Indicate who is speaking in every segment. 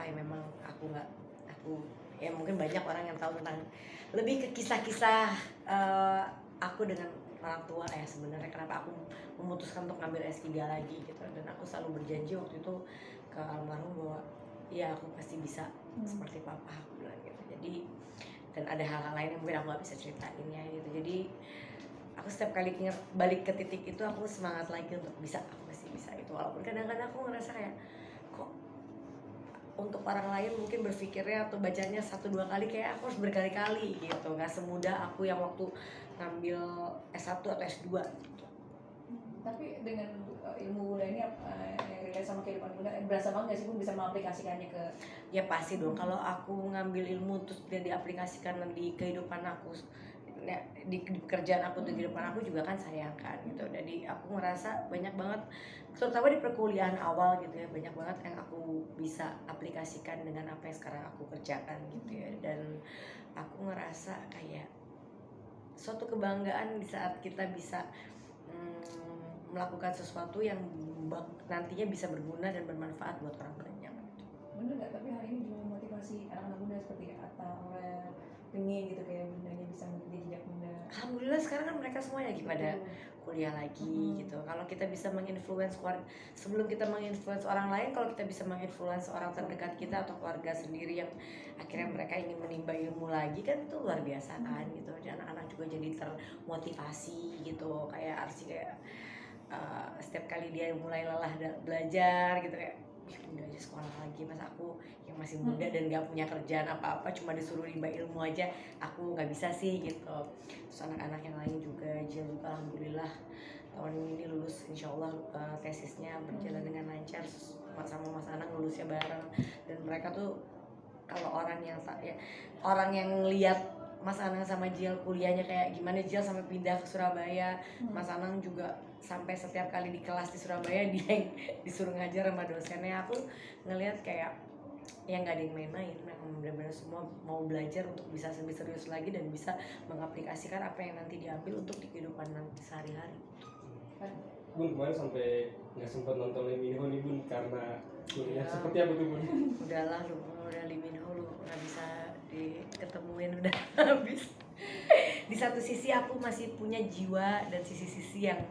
Speaker 1: yang memang aku ya mungkin banyak orang yang tahu tentang lebih ke kisah-kisah aku dengan orang tua ya sebenarnya kenapa aku memutuskan untuk ngambil S3 lagi gitu, dan aku selalu berjanji waktu itu ke almarhum bahwa ya aku pasti bisa seperti papa, aku bilang gitu. Jadi dan ada hal-hal lain yang mungkin aku gak bisa ceritain ya gitu. Jadi aku setiap kali balik ke titik itu aku semangat lagi untuk aku masih bisa itu, walaupun kadang-kadang aku ngerasa kayak kok untuk orang lain mungkin berpikirnya atau bacanya 1-2 kali kayak aku harus berkali-kali gitu, nggak semudah aku yang waktu ngambil S1 atau S2 gitu.
Speaker 2: Tapi dengan ilmu Bunda ini yang relate sama kehidupan Bunda, berasa banget gak sih Bunda bisa mengaplikasikannya ke?
Speaker 1: Ya pasti dong, kalau aku ngambil ilmu terus dia diaplikasikan di kehidupan aku, di pekerjaan aku, di kehidupan aku juga kan sayang kan gitu. Jadi aku ngerasa banyak banget, terutama di perkuliahan awal gitu ya, banyak banget yang aku bisa aplikasikan dengan apa yang sekarang aku kerjakan gitu ya. Dan aku ngerasa kayak suatu kebanggaan di saat kita bisa melakukan sesuatu yang nantinya bisa berguna dan bermanfaat buat orang banyak gitu.
Speaker 2: Bener nggak? Tapi hari ini juga memotivasi anak-anak Bunda seperti Atta, Aurel, pengen gitu kayak Bundanya bisa mengikuti jejak Bunda.
Speaker 1: Alhamdulillah sekarang kan mereka semua lagi pada kuliah lagi gitu. Kalau kita bisa menginfluence sebelum kita menginfluence orang lain, kalau kita bisa menginfluence orang terdekat kita atau keluarga sendiri yang akhirnya mereka ingin menimba ilmu lagi, kan itu luar biasa kan gitu. Dan anak-anak juga jadi termotivasi gitu, kayak Arsi kayak setiap kali dia mulai lelah belajar gitu kayak Bunda aja sekolah lagi, mas aku yang masih muda dan gak punya kerjaan apa-apa cuma disuruh rimba ilmu aja aku gak bisa sih gitu. Terus anak-anak yang lain juga, Jill juga alhamdulillah tahun ini lulus insyaallah, tesisnya berjalan dengan lancar sama Mas Anang lulusnya bareng. Dan mereka tuh kalau orang yang lihat Mas Anang sama Jill kuliahnya kayak gimana, Jill sampai pindah ke Surabaya, Mas Anang juga sampai setiap kali di kelas di Surabaya dia yang disuruh ngajar sama dosennya. Aku ngelihat kayak yang nggak ada yang main-main, memang benar-benar semua mau belajar untuk bisa lebih serius lagi dan bisa mengaplikasikan apa yang nanti diambil untuk di kehidupan nanti sehari-hari.
Speaker 3: Bun, kemarin sampai nggak sempat nonton Lee Min Ho nih Bun karena kuliah ya. Seperti apa tuh Bun?
Speaker 1: Udahlah lu, udah Lee Min Ho lu nggak bisa diketemuin, udah habis. Di satu sisi aku masih punya jiwa dan sisi-sisi yang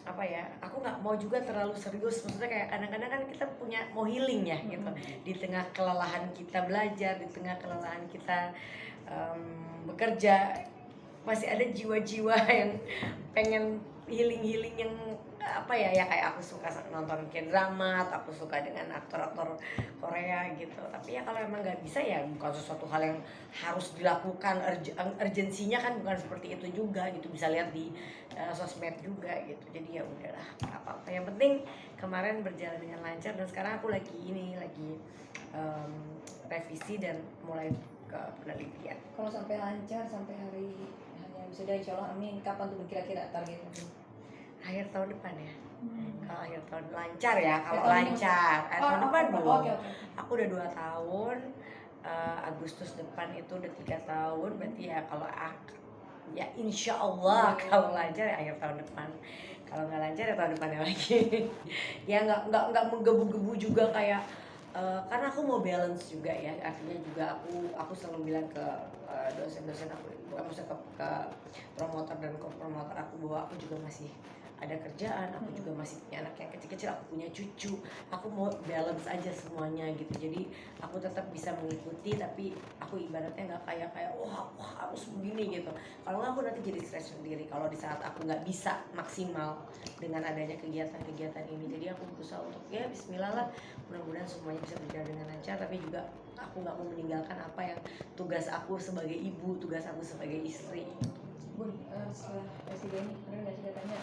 Speaker 1: apa ya, aku nggak mau juga terlalu serius, maksudnya kayak kadang-kadang kan kita punya mau healing ya gitu, di tengah kelelahan kita belajar, di tengah kelelahan kita bekerja, masih ada jiwa-jiwa yang pengen healing yang apa ya kayak aku suka nonton K-drama, aku suka dengan aktor-aktor Korea gitu. Tapi ya kalau emang nggak bisa ya bukan sesuatu hal yang harus dilakukan, urgensinya kan bukan seperti itu juga gitu, bisa lihat di sosmed juga gitu. Jadi ya udahlah apa-apa, yang penting kemarin berjalan dengan lancar dan sekarang aku lagi revisi dan mulai ke penelitian.
Speaker 2: Kalau sampai lancar sampai hari hanya wisuda insyaallah amin, kapan tuh kira-kira targetnya?
Speaker 1: Akhir tahun depan ya. Kalau akhir tahun lancar ya, kalau lancar akhir tahun depan dong. Aku udah 2 tahun, Agustus depan itu udah 3 tahun, berarti ya kalau ya insya Allah kalau lancar ya akhir tahun depan. Kalau nggak lancar ya tahun depannya lagi. Ya nggak menggebu-gebu juga kayak karena aku mau balance juga ya, artinya juga aku selalu bilang ke dosen-dosen aku, bukan maksudnya ke promotor dan co-promotor aku, bahwa aku juga masih ada kerjaan, aku juga masih punya anak yang kecil-kecil, aku punya cucu, aku mau balance aja semuanya gitu. Jadi aku tetap bisa mengikuti, tapi aku ibaratnya nggak kayak wah harus begini gitu. Kalau nggak aku nanti jadi stres sendiri kalau di saat aku nggak bisa maksimal dengan adanya kegiatan-kegiatan ini. Jadi aku berusaha untuk ya bismillah lah, mudah-mudahan semuanya bisa berjalan dengan lancar, tapi juga aku nggak mau meninggalkan apa yang tugas aku sebagai ibu, tugas aku sebagai istri.
Speaker 2: Bun, setelah S3 ini, bener nggak sih katanya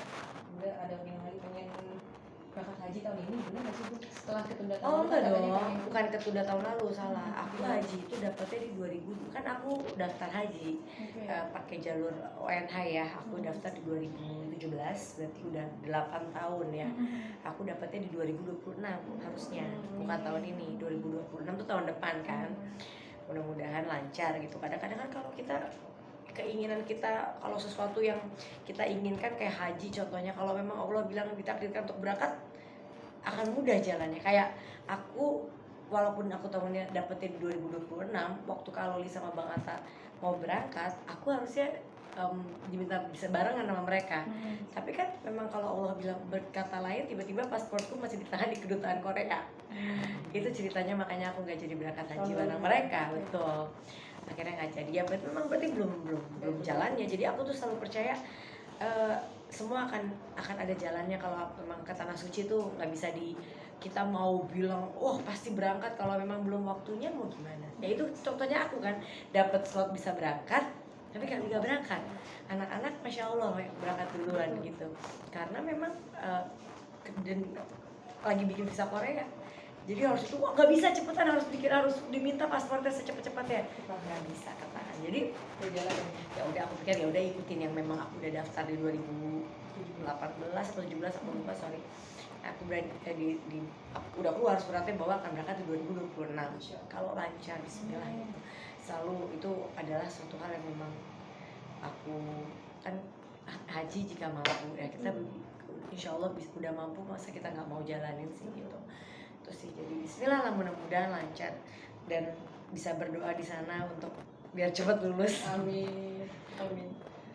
Speaker 2: Bunda ada yang lagi pengen berangkat haji tahun ini, bener nggak sih Bun? Setelah ketunda tahun lalu?
Speaker 1: Oh enggak dong, bukan ketunda tahun lalu, salah. Aku haji itu dapetnya di 2000, kan aku daftar haji pakai jalur ONH ya. Aku daftar di 2017, berarti udah 8 tahun ya. Aku dapetnya di 2026 harusnya, bukan tahun ini. 2026 tuh tahun depan kan. Mudah-mudahan lancar gitu. Kadang-kadang kan kalau kita keinginan kita, kalau sesuatu yang kita inginkan kayak haji contohnya, kalau memang Allah bilang ditakdirkan untuk berangkat, akan mudah jalannya. Kayak aku, walaupun aku tahunnya dapetin 2026, waktu Kak Loli sama Bang Atta mau berangkat, aku harusnya diminta bisa barengan sama mereka. Tapi kan memang kalau Allah bilang berkata lain, tiba-tiba pasportku masih ditahan di kedutaan Korea. Itu ceritanya, makanya aku nggak jadi berangkat haji bareng mereka. Betul, akhirnya nggak jadi. Ya berarti belum jalannya. Jadi aku tuh selalu percaya semua akan ada jalannya. Kalau memang ke tanah suci tuh nggak bisa kita mau bilang pasti berangkat kalau memang belum waktunya, mau gimana. Ya itu contohnya aku kan dapat slot bisa berangkat, tapi kami nggak berangkat. Anak-anak masya Allah berangkat duluan gitu, karena memang dan lagi bikin visa Korea, jadi harus itu nggak bisa cepetan, harus diminta paspornya secepat-cepatnya, nggak bisa katakan. Jadi ya udah, aku pikir ya udah ikutin yang memang aku udah daftar di 2018 atau 17, aku lupa, sorry. Aku berani udah keluar suratnya bahwa akan berangkat di 2026 kalau lancar, bismillah. Selalu itu adalah suatu hal yang memang aku kan haji jika mampu ya, kita insya Allah udah mampu, masa kita nggak mau jalanin sih gitu. Itu sih, jadi bismillah lah, mudah-mudahan lancar dan bisa berdoa di sana untuk biar cepat lulus.
Speaker 2: Amin.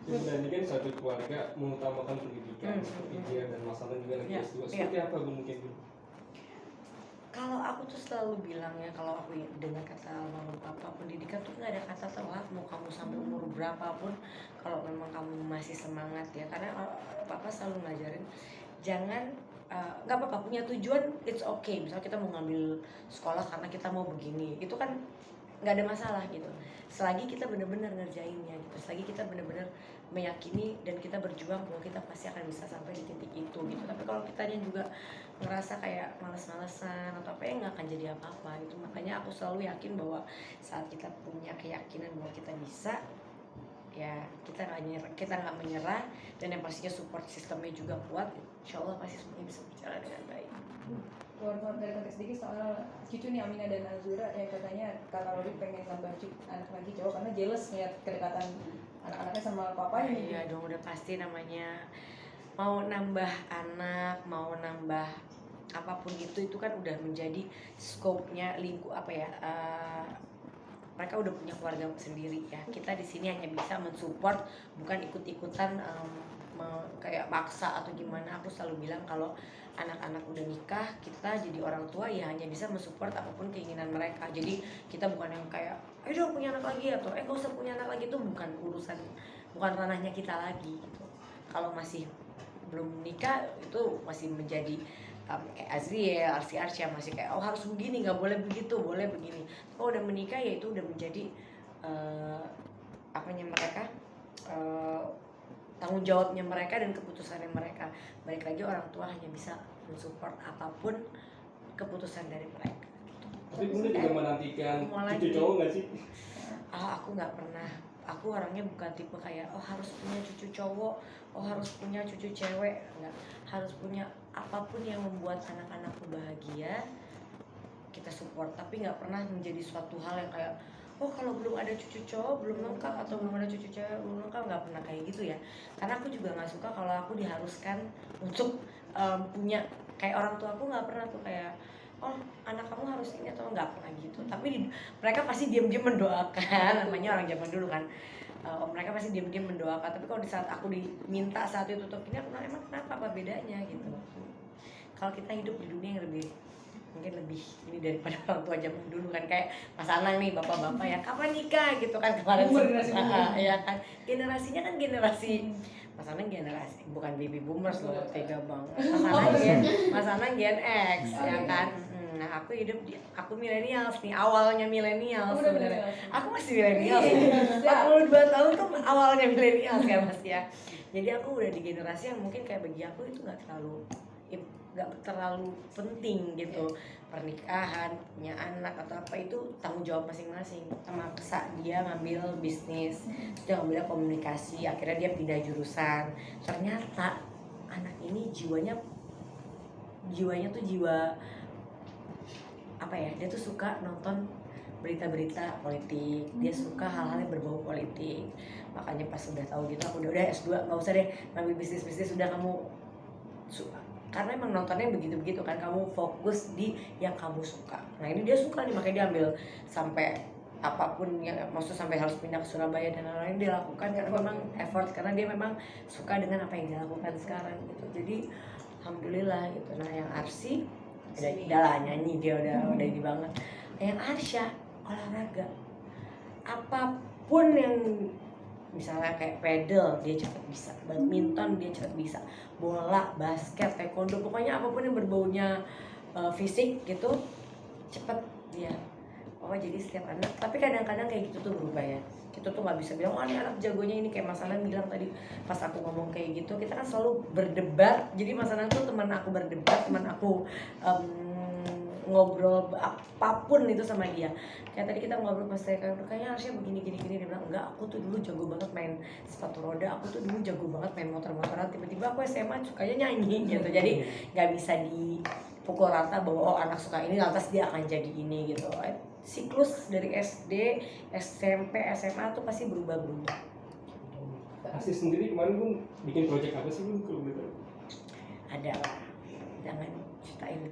Speaker 3: Dan ini kan satu keluarga mengutamakan pendidikan seperti dia dan masalah juga lagi S2. Seperti apa mungkin?
Speaker 1: Kalau aku tuh selalu bilang ya, kalau aku dengar kata mama papa, pendidikan tuh nggak ada kata telat, mau kamu sampai umur berapapun, kalau memang kamu masih semangat ya. Karena papa selalu ngajarin jangan nggak apa-apa punya tujuan, it's okay. Misalnya kita mau ngambil sekolah karena kita mau begini, itu kan nggak ada masalah gitu, selagi kita benar-benar ngerjainnya gitu, selagi kita benar-benar meyakini dan kita berjuang bahwa kita pasti akan bisa sampai di titik itu gitu. Tapi kalau kitanya juga ngerasa kayak males-malesan atau apa, ya nggak akan jadi apa-apa gitu. Makanya aku selalu yakin bahwa saat kita punya keyakinan bahwa kita bisa, ya kita nggak menyerah, dan yang pastinya support sistemnya juga kuat, insya Allah pasti semuanya bisa berjalan dengan baik.
Speaker 2: Keluar dari konteks sedikit soal cucu nih, Amina dan Azura, yang katanya Kak Loli pengen nambah anak lagi cowok karena jealous ngeliat kedekatan anak-anaknya sama papanya.
Speaker 1: Iya dong, udah pasti namanya mau nambah anak, mau nambah apapun itu kan udah menjadi scope-nya mereka udah punya keluarga sendiri ya. Kita di sini hanya bisa mensupport, bukan ikut-ikutan kayak maksa atau gimana. Aku selalu bilang kalau anak-anak udah nikah, kita jadi orang tua ya hanya bisa mensupport apapun keinginan mereka. Jadi kita bukan yang kayak ayo dong punya anak lagi, atau gak usah punya anak lagi, itu bukan ranahnya kita lagi gitu. Kalau masih belum nikah itu masih menjadi kayak Azriel, Arsya masih kayak harus begini, nggak boleh begitu, boleh begini. Kalau udah menikah ya itu udah menjadi mereka, tanggung jawabnya mereka dan keputusannya mereka. Balik lagi, orang tua hanya bisa mensupport apapun keputusan dari mereka gitu.
Speaker 3: Tapi Bunda juga menantikan cucu cowok nggak sih?
Speaker 1: Aku nggak pernah. Aku orangnya bukan tipe kayak harus punya cucu cowok, harus punya cucu cewek. Nggak, harus punya apapun yang membuat anak-anakku bahagia, kita support. Tapi nggak pernah menjadi suatu hal yang kayak kalau belum ada cucu cowok belum lengkap, atau belum ada cucu cewek belum lengkap. Nggak pernah kayak gitu ya, karena aku juga nggak suka kalau aku diharuskan untuk punya. Kayak orang tua aku nggak pernah tuh kayak anak kamu harus ini atau nggak pernah gitu. Tapi mereka pasti diam-diam mendoakan, namanya orang zaman dulu kan. Mereka pasti diam-diam mendoakan. Tapi kalau di saat aku diminta saat itu untuk ini, aku bilang emang kenapa, apa bedanya gitu. Kalau kita hidup di dunia yang mungkin lebih ini daripada orang tua zaman dulu kan, kayak Mas Anang nih, bapak-bapak ya kapan nikah gitu kan kemarin. Ya kan, generasinya kan generasi Mas Anang generasi bukan baby boomers loh, tega banget. Mas Anang Gen X ya kan. Nah aku aku millennials nih, awalnya millennials sebenarnya. Aku masih millennials. 42 tahun tuh awalnya millennials ya Mas ya. Jadi aku udah di generasi yang mungkin kayak bagi aku itu nggak terlalu penting gitu. Pernikahan, punya anak atau apa itu tanggung jawab masing-masing. Maksa dia ngambil bisnis, dia ngambil komunikasi, akhirnya dia pindah jurusan. Ternyata anak ini jiwanya tuh jiwa dia tuh suka nonton berita-berita politik, dia suka hal-hal yang berbau politik. Makanya pas udah tahu gitu, aku udah S2, nggak usah deh ngambil bisnis, udah kamu karena emang nontonnya begitu-begitu kan, kamu fokus di yang kamu suka. Nah ini dia suka nih, makanya dia ambil sampai apapun yang maksud sampai harus pindah ke Surabaya dan lain-lain dia lakukan karena memang effort, karena dia memang suka dengan apa yang dia lakukan sekarang gitu. Jadi alhamdulillah gitu. Nah yang Arsy udah lah nyanyi, dia udah ini banget. Yang Arsya olahraga apapun yang misalnya kayak pedal dia cepet bisa, badminton dia cepet bisa, bola, basket, taekwondo, pokoknya apapun yang berbaunya fisik gitu cepet dia. Oh jadi setiap anak, tapi kadang-kadang kayak gitu tuh berubah ya. Kita tuh nggak bisa bilang, oh ini anak jagonya ini, kayak Mas Anang bilang tadi pas aku ngomong kayak gitu, kita kan selalu berdebat. Jadi Mas Anang tuh teman aku berdebat, teman aku ngobrol apapun itu sama dia. Kayak tadi kita ngobrol pas saya kayaknya harusnya begini gini dia bilang enggak, aku tuh dulu jago banget main sepatu roda, aku tuh dulu jago banget main motor-motoran, tiba-tiba aku SMA sukanya nyanyi gitu. Jadi nggak bisa dipukul rata bahwa oh anak suka ini lantas dia akan jadi ini gitu. Siklus dari SD, SMP, SMA tuh pasti berubah-berubah.
Speaker 3: Arsy sendiri kemarin Bun bikin project apa sih Bun kalau gitu?
Speaker 1: Ada lah, jangan ceritain.